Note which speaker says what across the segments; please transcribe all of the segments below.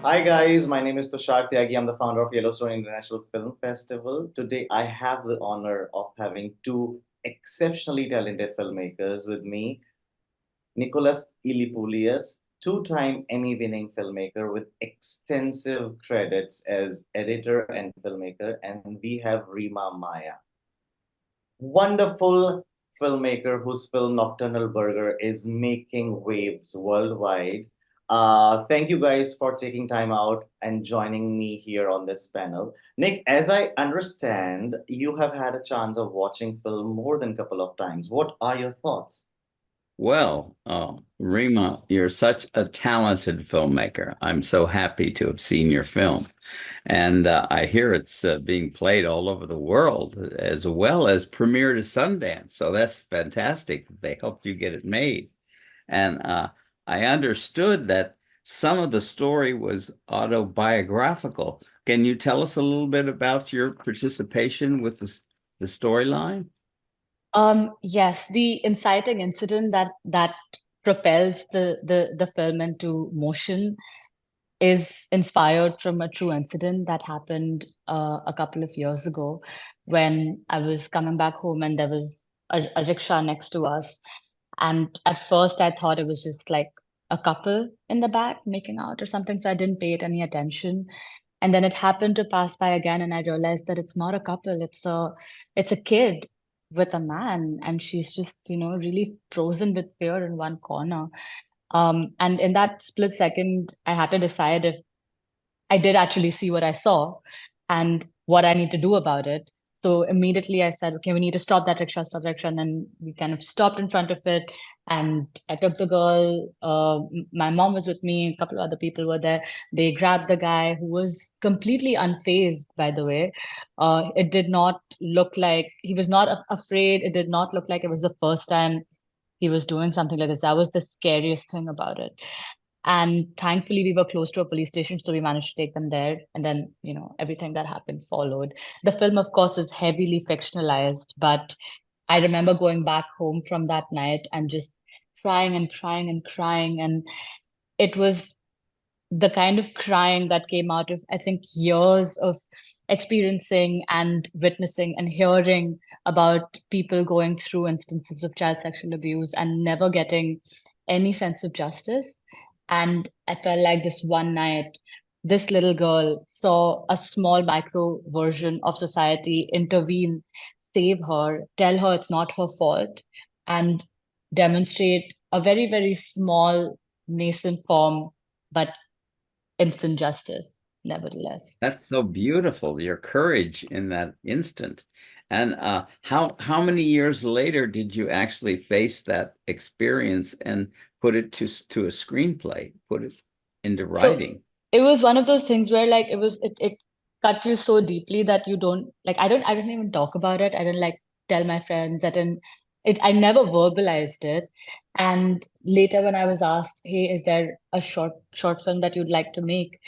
Speaker 1: Hi guys, my name is Tushar Tyagi. I'm the founder of Yellowstone International Film Festival. Today I have the honor of having two exceptionally talented filmmakers with me. Nicholas Eliopoulos, two-time Emmy-winning filmmaker with extensive credits as editor and filmmaker, and we have Reema Maya, wonderful filmmaker whose film Nocturnal Burger is making waves worldwide. Thank you guys for taking time out and joining me here on this panel. Nick, as I understand, you have had a chance of watching film more than a couple of times. What are your thoughts?
Speaker 2: Well, Reema, you're such a talented filmmaker. I'm so happy to have seen your film. And I hear it's being played all over the world as well as premiered at Sundance. So that's fantastic that they helped you get it made. And I understood that some of the story was autobiographical. Can you tell us a little bit about your participation with the storyline?
Speaker 3: Yes, the inciting incident that propels the film into motion is inspired from a true incident that happened a couple of years ago when I was coming back home and there was a rickshaw next to us. And at first I thought it was just like a couple in the back making out or something, so I didn't pay it any attention. And then it happened to pass by again, and I realized that it's not a couple, it's a kid with a man, and she's just, really frozen with fear in one corner. And in that split second, I had to decide if I did actually see what I saw and what I need to do about it. So immediately I said, okay, we need to stop that rickshaw. And then we kind of stopped in front of it. And I took the girl, my mom was with me, a couple of other people were there. They grabbed the guy who was completely unfazed, by the way. It did not look like he was not afraid. It did not look like it was the first time he was doing something like this. That was the scariest thing about it. And thankfully, we were close to a police station, so we managed to take them there. And then, everything that happened followed. The film, of course, is heavily fictionalized, but I remember going back home from that night and just crying and crying and crying. And it was the kind of crying that came out of, I think, years of experiencing and witnessing and hearing about people going through instances of child sexual abuse and never getting any sense of justice. And I felt like this one night, this little girl saw a small micro version of society intervene, save her, tell her it's not her fault, and demonstrate a very, very small, nascent form, but instant justice, nevertheless.
Speaker 2: That's so beautiful, your courage in that instant. And how many years later did you actually face that experience and put it to a screenplay, put it into
Speaker 3: So
Speaker 2: writing?
Speaker 3: it was one of those things where like it cut you so deeply that you don't like I didn't even talk about it. I didn't like tell my friends. I never verbalized it. And later when I was asked, hey, is there a short film that you'd like to make?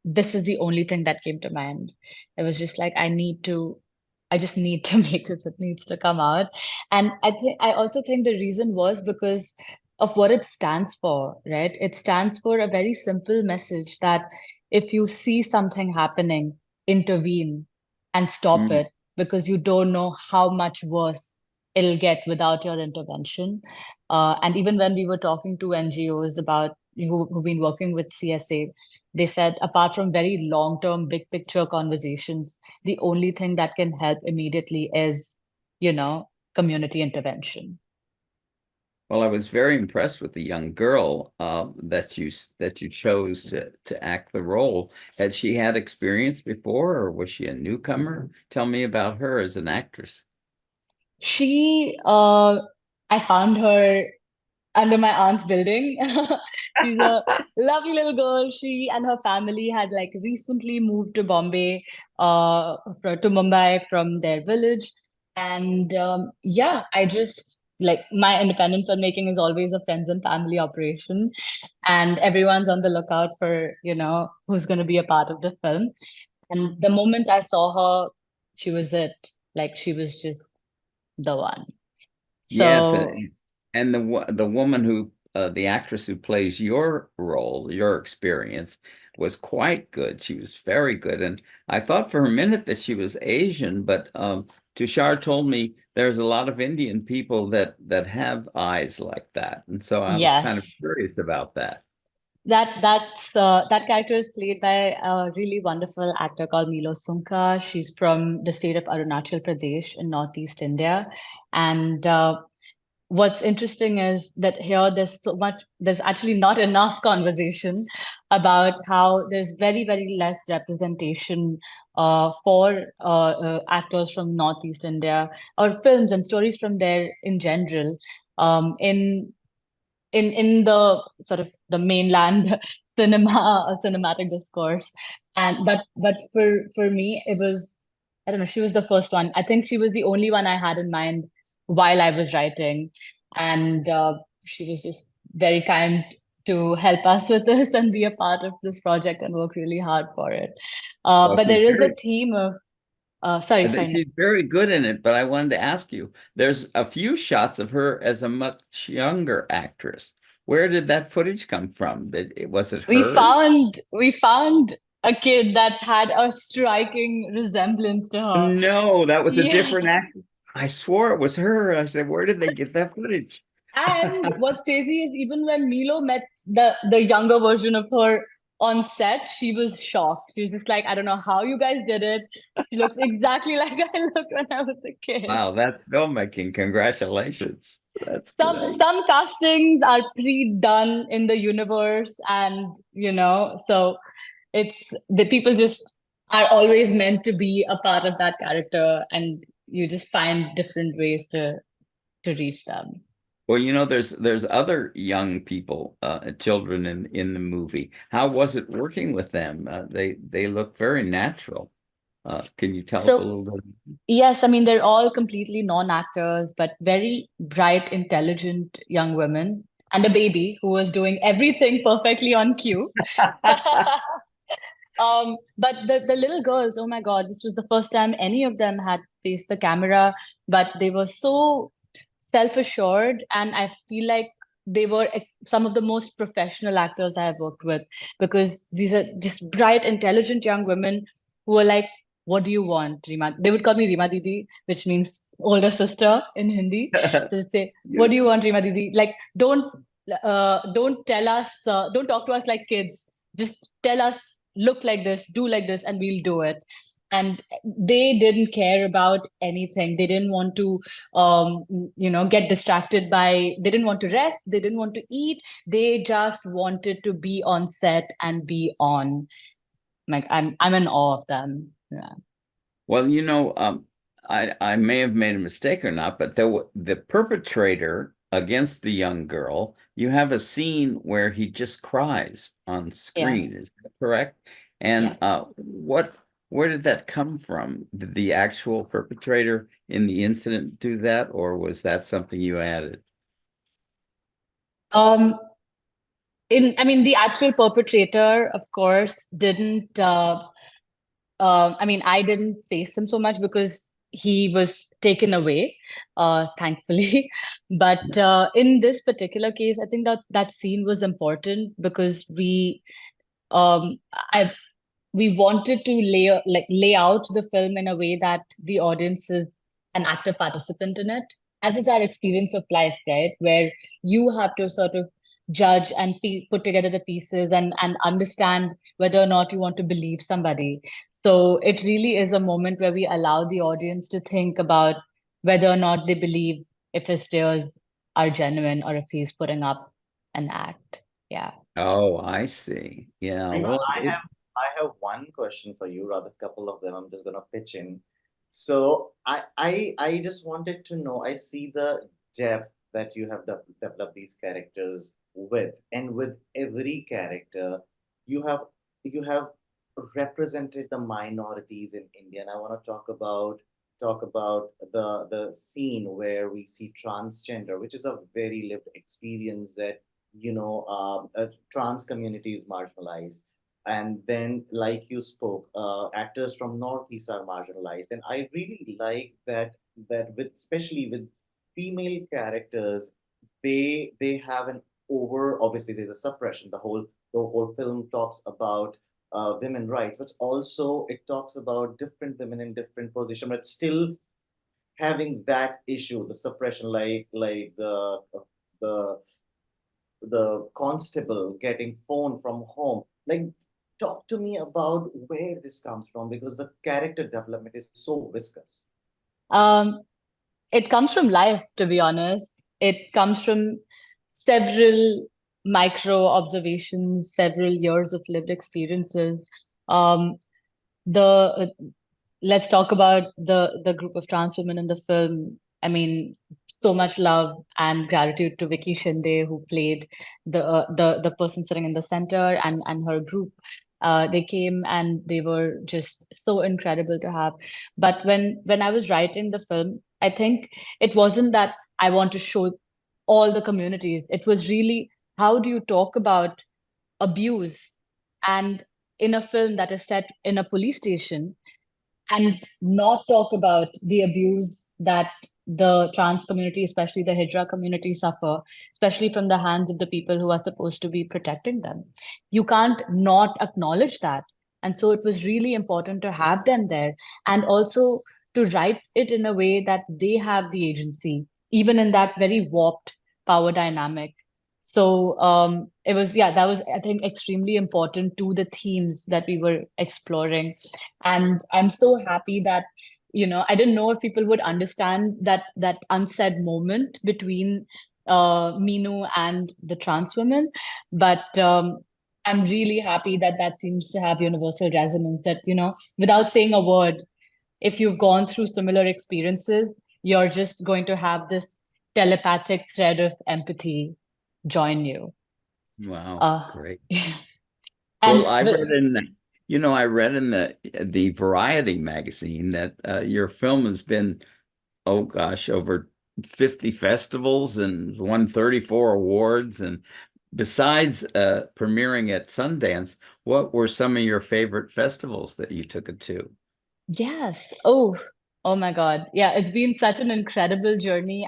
Speaker 3: This is the only thing that came to mind. It was just like I just need to make this. It needs to come out. And I also think the reason was because of what it stands for, right? It stands for a very simple message that if you see something happening, intervene and stop
Speaker 2: Mm.
Speaker 3: it because you don't know how much worse it'll get without your intervention. And even when we were talking to NGOs about who've been working with CSA, they said apart from very long-term, big picture conversations, the only thing that can help immediately is, community intervention.
Speaker 2: Well, I was very impressed with the young girl that you chose to act the role. Had she had experience before, or was she a newcomer? Tell me about her as an actress.
Speaker 3: I found her under my aunt's building. She's a lovely little girl. She and her family had like recently moved to Bombay, to Mumbai from their village. And yeah, I just like my independent filmmaking is always a friends and family operation, and everyone's on the lookout for, who's going to be a part of the film. And the moment I saw her, she was it. Like she was just the one.
Speaker 2: Yes,
Speaker 3: So
Speaker 2: and the woman who the actress who plays your role, your experience, was quite good. She was very good. And I thought for a minute that she was Asian, but Tushar told me there's a lot of Indian people that have eyes like that. And so I was kind of
Speaker 3: Yes.
Speaker 2: curious about that.
Speaker 3: That character is played by a really wonderful actor called Milo Sunka. She's from the state of Arunachal Pradesh in Northeast India. And what's interesting is that here there's actually not enough conversation about how there's very, very less representation for actors from Northeast India or films and stories from there in general. In the sort of the mainland cinematic discourse. And but for me it was, I don't know, she was the first one. I think she was the only one I had in mind while I was writing. And she was just very kind to help us with this and be a part of this project and work really hard for it.
Speaker 2: Well,
Speaker 3: But there is a theme of sorry.
Speaker 2: she's very good in it, but I wanted to ask you, there's a few shots of her as a much younger actress. Where did that footage come from? Was it
Speaker 3: We
Speaker 2: hers?
Speaker 3: found a kid that had a striking resemblance to her.
Speaker 2: No, that was a
Speaker 3: Yeah.
Speaker 2: different actor. I swore it was her. I said, where did they get that footage?
Speaker 3: And what's crazy is even when Milo met the younger version of her on set, she was shocked. She was just like, I don't know how you guys did it. She looks exactly like I looked when I was a kid.
Speaker 2: Wow, that's filmmaking. Congratulations. That's great.
Speaker 3: Some castings are pre-done in the universe, and so it's the people just are always meant to be a part of that character, and you just find different ways to reach them.
Speaker 2: Well, there's other young people, children in the movie. How was it working with them? They look very natural. Can you tell us a
Speaker 3: So
Speaker 2: little bit?
Speaker 3: yes, I mean they're all completely non-actors, but very bright, intelligent young women, and a baby who was doing everything perfectly on cue. But the little girls, oh my God, this was the first time any of them had faced the camera, but they were so self-assured, and I feel like they were some of the most professional actors I have worked with, because these are just bright, intelligent young women who were like, "What do you want, Reema?" They would call me Reema Didi, which means older sister in Hindi. So they say, "What do you
Speaker 2: Beautiful.
Speaker 3: want, Reema Didi?" Like, don't tell us, don't talk to us like kids. Just tell us, look like this, do like this, and we'll do it. And they didn't care about anything. They didn't want to get distracted by, they didn't want to rest, they didn't want to eat. They just wanted to be on set and be on. Like, I'm in awe of them. Yeah.
Speaker 2: Well, I may have made a mistake or not, but the perpetrator against the young girl, you have a scene where he just cries on
Speaker 3: Yeah.
Speaker 2: screen. Is that correct? And
Speaker 3: Yes.
Speaker 2: where did that come from? Did the actual perpetrator in the incident do that, or was that something you added?
Speaker 3: um I mean, the actual perpetrator, of course, didn't I mean, I didn't face him so much because he was taken away, thankfully. But in this particular case, I think that scene was important because um, I we wanted to lay out the film in a way that the audience is an active participant in it, as it's our experience of life, right, where you have to sort of judge and put together the pieces and understand whether or not you want to believe somebody. So it really is a moment where we allow the audience to think about whether or not they believe if his tears are genuine or if he's putting up an act. Yeah.
Speaker 2: Oh, I see. Yeah.
Speaker 1: Rima,
Speaker 2: Well,
Speaker 1: I have one question for you, rather a couple of them. I'm just gonna pitch in. So I just wanted to know. I see the depth that you have developed these characters with, and with every character, you have you have represented the minorities in India. And I want to talk about the scene where we see transgender, which is a very lived experience that a trans community is marginalized. And then, like you spoke, actors from Northeast are marginalized, and I really like that with especially with female characters, they have an over, obviously there's a suppression. The whole the whole film talks about women rights, but also it talks about different women in different positions, but still having that issue, the suppression, like the the constable getting phone from home. Like, talk to me about where this comes from because the character development is so viscous.
Speaker 3: Um, it comes from life, to be honest. It comes from several micro observations, several years of lived experiences. Um, the let's talk about the group of trans women in the film. I mean, so much love and gratitude to Vicky Shinde, who played the person sitting in the center, and her group. They came and they were just so incredible to have. But when I was writing the film, I think it wasn't that I want to show all the communities. It was really, how do you talk about abuse and in a film that is set in a police station and not talk about the abuse that the trans community, especially the Hijra community, suffer, especially from the hands of the people who are supposed to be protecting them. You can't not acknowledge that. And so it was really important to have them there and also to write it in a way that they have the agency, even in that very warped power dynamic. So it was, yeah, that was, I think, extremely important to the themes that we were exploring. And I'm so happy that, I didn't know if people would understand that unsaid moment between Minu and the trans women, but I'm really happy that that seems to have universal resonance. That, without saying a word, if you've gone through similar experiences, you're just going to have this telepathic thread of empathy join you.
Speaker 2: Wow,
Speaker 3: Uh,
Speaker 2: great.
Speaker 3: and
Speaker 2: Well, I read in I read in the Variety magazine that your film has been, oh gosh, over 50 festivals and won 34 awards. And besides premiering at Sundance, what were some of your favorite festivals that you took it to?
Speaker 3: Yes. Oh my God. Yeah, it's been such an incredible journey.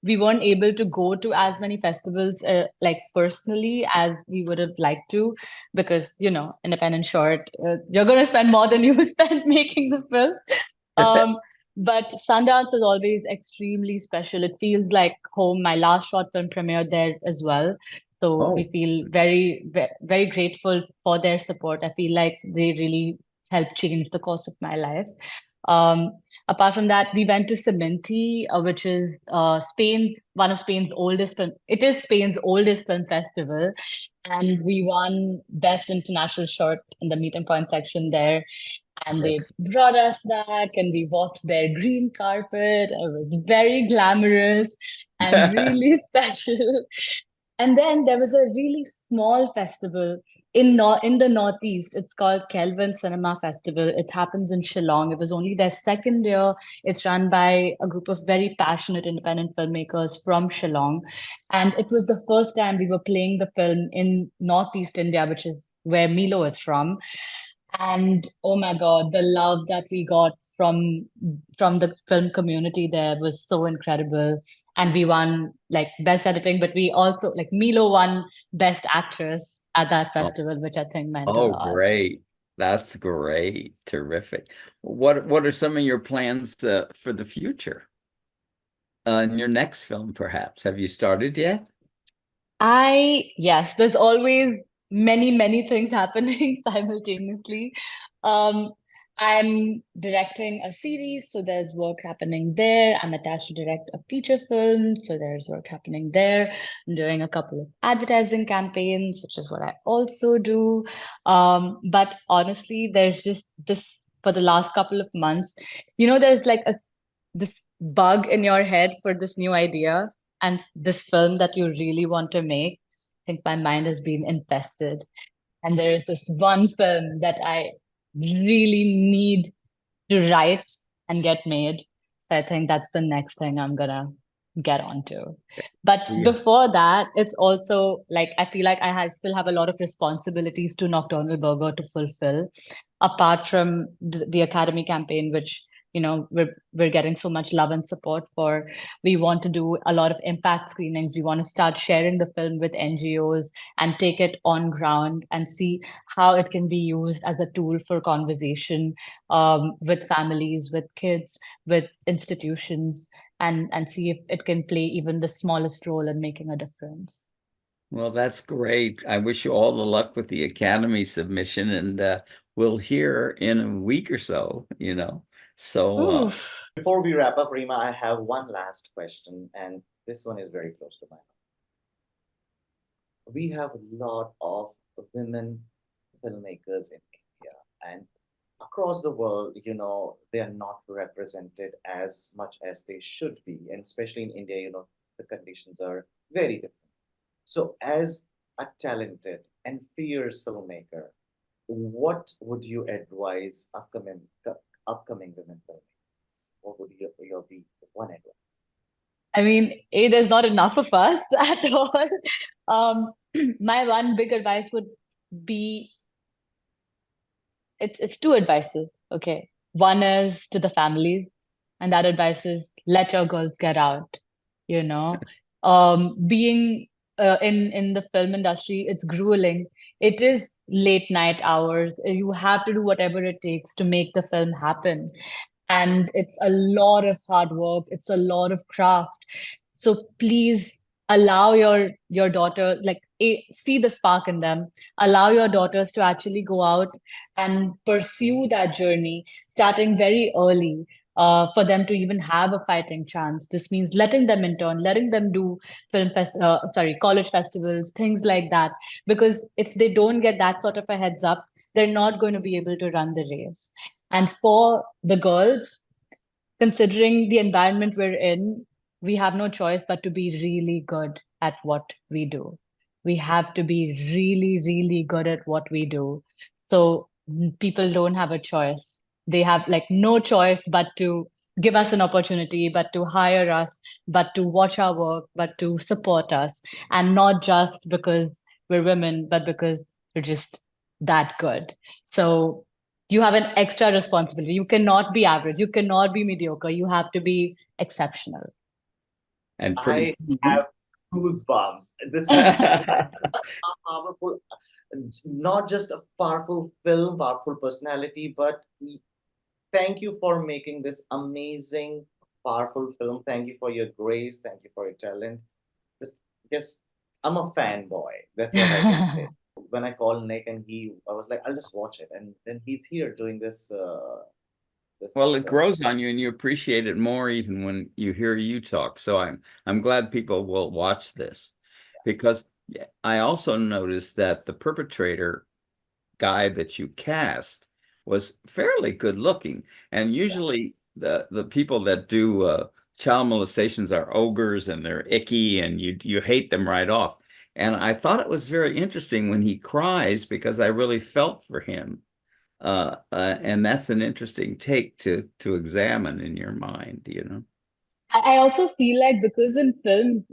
Speaker 3: We weren't able to go to as many festivals like personally as we would have liked to because, independent short, you're going to spend more than you spent making the film. Um, but Sundance is always extremely special. It feels like home. My last short film premiered there as well. So we
Speaker 2: Oh,
Speaker 3: feel very, very grateful for their support. I feel like they really helped change the course of my life. Um, Apart from that, we went to Ceminti, which is one of Spain's oldest film. It is Spain's oldest film festival, and we won Best International Short in the meeting point section there. And they
Speaker 2: excellent.
Speaker 3: brought us back, and we walked their green carpet. It was very glamorous and really special. And then there was a really small festival in the Northeast. It's called Kelvin Cinema Festival. It happens in Shillong. It was only their second year. It's run by a group of very passionate independent filmmakers from Shillong. And it was the first time we were playing the film in Northeast India, which is where Milo is from. And oh my God, the love that we got from the film community there was so incredible. And we won like best editing, but we also like Milo won best actress at that
Speaker 2: Oh,
Speaker 3: festival, which I think meant a
Speaker 2: oh,
Speaker 3: lot.
Speaker 2: great. That's great. Terrific. What are some of your plans for the future? In your next film, perhaps? Have you started yet?
Speaker 3: Yes, there's always many, many things happening simultaneously. Um, I'm directing a series, so there's work happening there. I'm attached to direct a feature film, so there's work happening there. I'm doing a couple of advertising campaigns, which is what I also do. But honestly, there's just this for the last couple of months, there's like this bug in your head for this new idea and this film that you really want to make. I think my mind has been infested. And there is this one film that I really need to write and get made. So I think that's the next thing I'm gonna get onto. But
Speaker 2: Yeah.
Speaker 3: before that, it's also like I feel like still have a lot of responsibilities to Nocturnal Burger to fulfill, apart from the Academy campaign, which we're getting so much love and support for. We want to do a lot of impact screenings. We want to start sharing the film with NGOs and take it on ground and see how it can be used as a tool for conversation, with families, with kids, with institutions, and see if it can play even the smallest role in making a difference.
Speaker 2: Well, that's great. I wish you all the luck with the Academy submission, and we'll hear in a week or so, you know. So,
Speaker 3: Oof.
Speaker 1: Before we wrap up, Reema, I have one last question, and this one is very close to my heart. We have a lot of women filmmakers in India, and across the world, they are not represented as much as they should be. And especially in India, the conditions are very different. So, as a talented and fierce filmmaker, what would you advise upcoming women filmmakers? What would your be one advice?
Speaker 3: I mean, there's not enough of us at all. Um, my one big advice would be, it's two advices. Okay. One is to the families, and that advice is let your girls get out. You know, being in the film industry, it's grueling. It is late night hours. You have to do whatever it takes to make the film happen, and it's a lot of hard work. It's a lot of craft. So please allow your daughter, like, see the spark in them. Allow your daughters to actually go out and pursue that journey, starting very early, for them to even have a fighting chance. This means letting them intern, letting them do college festivals, things like that. Because if they don't get that sort of a heads up, they're not going to be able to run the race. And for the girls, considering the environment we're in, we have no choice but to be really good at what we do. We have to be really, really good at what we do. So people don't have a choice. They have like no choice but to give us an opportunity, but to hire us, but to watch our work, but to support us. And not just because we're women, but because we're just that good. So you have an extra responsibility. You cannot be average. You cannot be mediocre. You have to be exceptional.
Speaker 2: and pretty
Speaker 1: I
Speaker 2: soon.
Speaker 1: have goosebumps. This is a powerful, not just a powerful film, powerful personality, but thank you for making this amazing, powerful film. Thank you for your grace. Thank you for your talent. Just, yes, I'm a fanboy. That's what I can say. When I called Nick and I was like, I'll just watch it, and then he's here doing this.
Speaker 2: Well, it grows on you and you appreciate it more even when you hear you talk. So I'm glad people will watch this because I also noticed that the perpetrator guy that you cast was fairly good looking. And usually the people that do child molestations are ogres and they're icky and you hate them right off. And I thought it was very interesting when he cries because I really felt for him. And that's an interesting take to examine in your mind, you know.
Speaker 3: I also feel like because in films,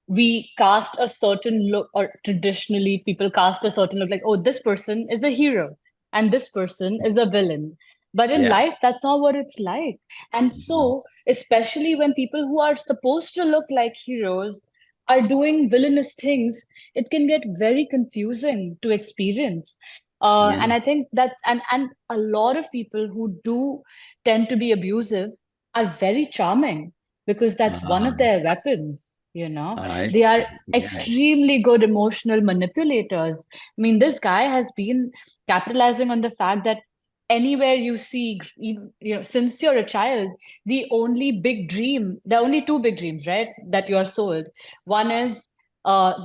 Speaker 3: we cast a certain look, or traditionally people cast a certain look, like, oh, this person is a hero and this person is a villain. But in
Speaker 2: Yeah.
Speaker 3: life, that's not what it's like. And
Speaker 2: Mhm.
Speaker 3: so, especially when people who are supposed to look like heroes are doing villainous things, it can get very confusing to experience.
Speaker 2: Yeah.
Speaker 3: And I think that, and a lot of people who do tend to be abusive are very charming because that's one of
Speaker 2: Um,
Speaker 3: their weapons,
Speaker 2: I
Speaker 3: They are
Speaker 2: see. Yeah.
Speaker 3: extremely good emotional manipulators. I mean, this guy has been capitalizing on the fact that anywhere you see, since you're a child, there are only two big dreams, right, that you are sold. One is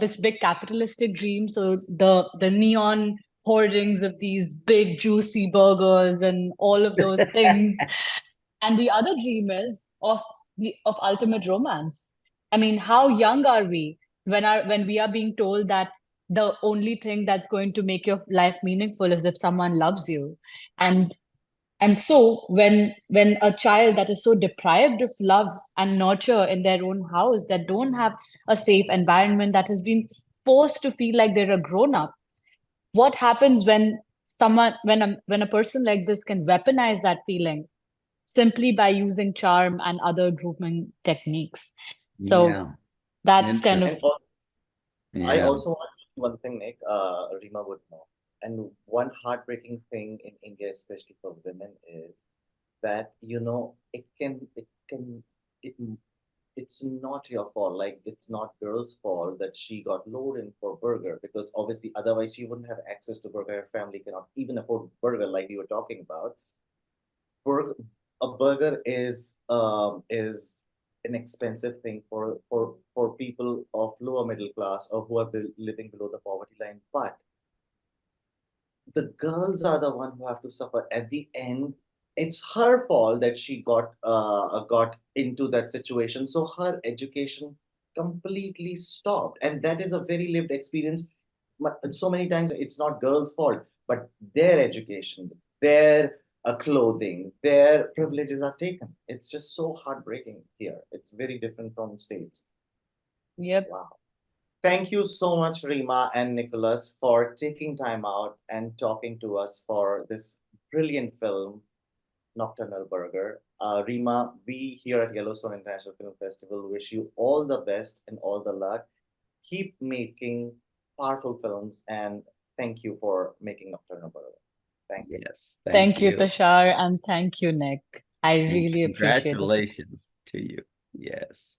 Speaker 3: this big capitalistic dream, so the neon hoardings of these big juicy burgers and all of those things, and the other dream is of ultimate romance. I mean, how young are we when we are being told that the only thing that's going to make your life meaningful is if someone loves you? And and so when a child that is so deprived of love and nurture in their own house, that don't have a safe environment, that has been forced to feel like they're a grown up, what happens when a person like this can weaponize that feeling simply by using charm and other grooming techniques. So
Speaker 2: Yeah.
Speaker 3: that's kind of,
Speaker 1: And I
Speaker 2: Yeah.
Speaker 1: also want to one thing, Nick, Reema would know. And one heartbreaking thing in India, especially for women, is that it it's not your fault. Like it's not girl's fault that she got lured in for burger because obviously otherwise she wouldn't have access to burger. Her family cannot even afford burger, like you were talking about. Burger, a burger is an expensive thing for people of lower middle class or who are living below the poverty line. But the girls are the one who have to suffer at the end. It's her fault that she got into that situation, so her education completely stopped, and that is a very lived experience. But so many times it's not girls fault, but their education, their clothing, their privileges are taken. It's just so heartbreaking here. It's very different from states.
Speaker 3: yep.
Speaker 1: Wow. Thank you so much, Reema and Nicholas, for taking time out and talking to us for this brilliant film, Nocturnal Burger. Reema, we here at Yellowstone International Film Festival wish you all the best and all the luck. Keep making powerful films, and thank you for making Nocturnal Burger. Thanks.
Speaker 2: Yes. Thank
Speaker 3: Thank you,
Speaker 2: you.
Speaker 3: Tushar, and thank you, Nick. I
Speaker 2: And
Speaker 3: really appreciate this.
Speaker 2: congratulations to you. Yes.